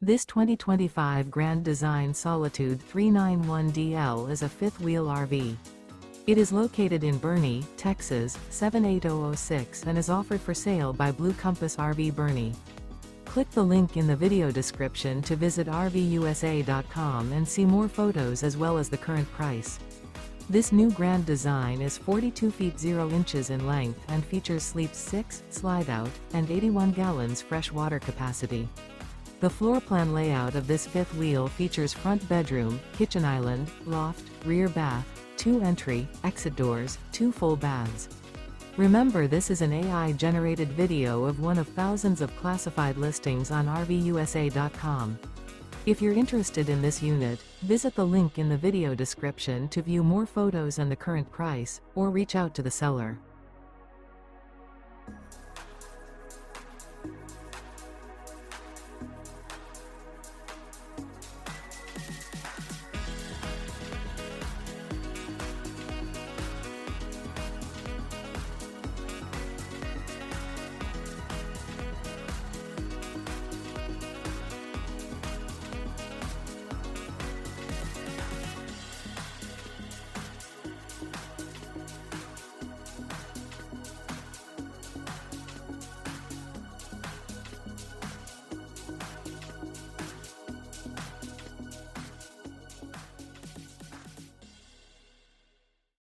This 2025 Grand Design Solitude 391DL is a fifth-wheel RV. It is located in Boerne, Texas, 78006 and is offered for sale by Blue Compass RV Boerne. Click the link in the video description to visit RVUSA.com and see more photos as well as the current price. This new Grand Design is 42 feet 0 inches in length and features sleeps 6, slide-out, and 81 gallons fresh water capacity. The floor plan layout of this fifth wheel features front bedroom, kitchen island, loft, rear bath, 2 entry, exit doors, 2 full baths. Remember, this is an AI-generated video of one of thousands of classified listings on RVUSA.com. If you're interested in this unit, visit the link in the video description to view more photos and the current price, or reach out to the seller.